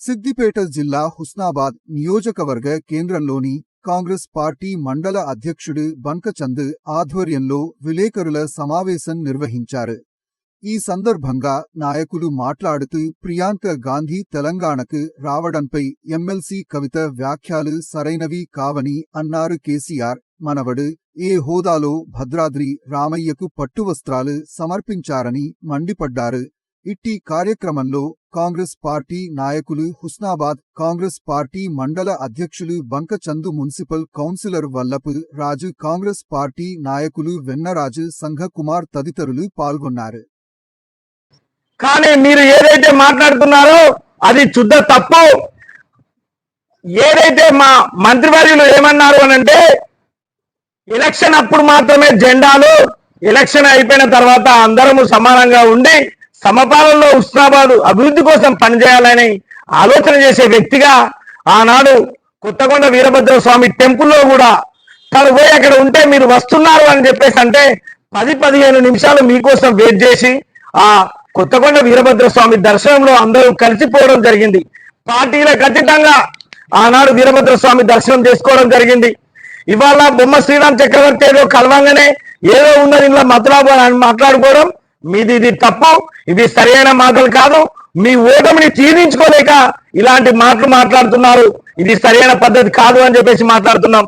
సిద్దిపేట జిల్లా హుస్నాబాద్ నియోజకవర్గ కేంద్రంలోని కాంగ్రెస్ పార్టీ మండల అధ్యక్షుడు బంకచంద్ ఆధ్వర్యంలో విలేకరుల సమావేశం నిర్వహించారు. ఈ సందర్భంగా నాయకులు మాట్లాడుతూ ప్రియాంక గాంధీ తెలంగాణకు రావడంపై ఎమ్మెల్సీ కవిత వ్యాఖ్యలు సరైనవి కావని అన్నారు. కేసీఆర్ మనవడు ఏ హోదాలో భద్రాద్రి రామయ్యకు పట్టువస్త్రాలు సమర్పించారని మండిపడ్డారు. ఇట్టి కార్యక్రమంలో కాంగ్రెస్ పార్టీ నాయకులు, హుస్నాబాద్ కాంగ్రెస్ పార్టీ మండల అధ్యక్షులు బంకచంద్, మున్సిపల్ కౌన్సిలర్ వల్లపు రాజు, కాంగ్రెస్ పార్టీ నాయకులు వెన్నరాజు, సంఘకుమార్ తదితరులు పాల్గొన్నారు. కానీ మీరు ఏదైతే మాట్లాడుతున్నారో అది శుద్ధ తప్పు. ఏదైతే మా మంత్రివర్యులు ఏమన్నారు అనంటే ఎలక్షన్ అప్పుడు మాత్రమే జెండాలు, ఎలక్షన్ అయిపోయిన తర్వాత అందరము సమానంగా ఉండి సమపాలనలో హుస్నాబాద్ అభివృద్ధి కోసం పనిచేయాలని ఆలోచన చేసే వ్యక్తిగా ఆనాడు కొత్తకొండ వీరభద్ర స్వామి టెంపుల్లో కూడా తను పోయి అక్కడ ఉంటే మీరు వస్తున్నారు అని చెప్పేసి అంటే 10-15 నిమిషాలు మీకోసం వెయిట్ చేసి ఆ కొత్తకొండ వీరభద్ర స్వామి దర్శనంలో అందరూ కలిసిపోవడం జరిగింది. పార్టీలకు అతీతంగా ఆనాడు వీరభద్ర స్వామి దర్శనం చేసుకోవడం జరిగింది. ఇవాళ బొమ్మ శ్రీరామ్ చక్రవర్తి ఏదో కలవంగానే ఏదో ఉన్నది ఇంట్లో మతలాభ అని మాట్లాడుకోవడం మీది ఇది తప్పు. ఇవి సరైన మాటలు కాదు. మీ ఓటమిని తీర్చుకోలేక ఇలాంటి మాటలు మాట్లాడుతున్నారు. ఇది సరైన పద్ధతి కాదు అని చెప్పేసి మాట్లాడుతున్నాం.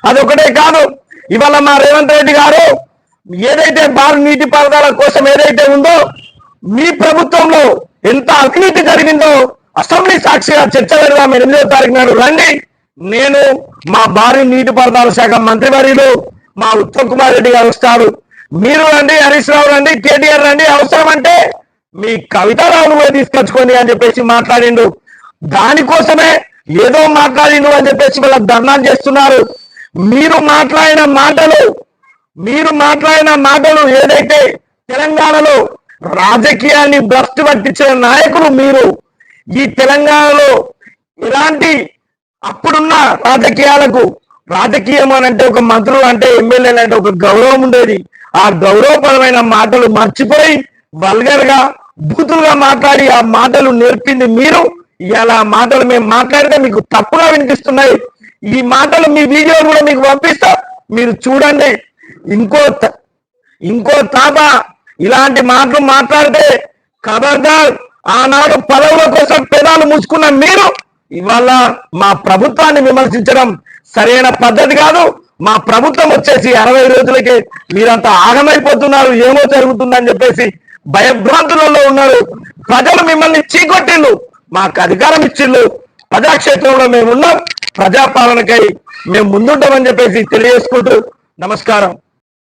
అదొకటే కాదు, ఇవాళ మా రేవంత్ రెడ్డి గారు ఏదైతే బారు నీటి పారుదల కోసం ఏదైతే ఉందో మీ ప్రభుత్వంలో ఎంత అవినీతి జరిగిందో అసెంబ్లీ సాక్షిగా చర్చ పెడదాం 8వ తారీఖు నాడు రండి. నేను మా భారీ నీటిపారుదల శాఖ మంత్రివర్యులు మా ఉత్తమ్ కుమార్ రెడ్డి గారు వస్తారు. మీరు రండి, హరీష్ రావు రండి, కేటీఆర్ రండి, అవసరం అంటే మీ కవితారావును కూడా తీసుకొచ్చుకోండి అని చెప్పేసి మాట్లాడిండు. దానికోసమే ఏదో మాట్లాడిండు అని చెప్పేసి వాళ్ళ ధర్నాలు చేస్తున్నారు. మీరు మాట్లాడిన మాటలు ఏదైతే తెలంగాణలో రాజకీయాన్ని భ్రష్టు పట్టించిన నాయకులు మీరు. ఈ తెలంగాణలో ఇలాంటి అప్పుడున్న రాజకీయం అని అంటే ఒక మంత్రులు అంటే ఎమ్మెల్యేలు అంటే ఒక గౌరవం ఉండేది. ఆ గౌరవపరమైన మాటలు మర్చిపోయి వల్గర్ గా బూతులుగా మాట్లాడి ఆ మాటలు నేర్పింది మీరు. ఇలా మాటలు మేము మాట్లాడితే మీకు తప్పుగా వినిపిస్తున్నాయి. ఈ మాటలు మీ వీడియో కూడా మీకు పంపిస్తా, మీరు చూడండి. ఇంకో తాత ఇలాంటి మాటలు మాట్లాడితే ఖబర్దార్. ఆనాడు పదవుల కోసం పెదాలు మూసుకున్న మీరు ఇవాళ మా ప్రభుత్వాన్ని విమర్శించడం సరైన పద్ధతి కాదు. మా ప్రభుత్వం వచ్చేసి 60 రోజులకే మీరంతా ఆగమైపోతున్నారు, ఏమో జరుగుతుందని చెప్పేసి భయభ్రాంతులలో ఉన్నారు. ప్రజలు మిమ్మల్ని చీకొట్టిళ్ళు, మాకు అధికారం ఇచ్చిళ్ళు, ప్రజాక్షేత్రంలో మేము ఉన్నాం, ప్రజాపాలనకై మేము ముందుంటామని చెప్పేసి తెలియజేసుకుంటూ నమస్కారం.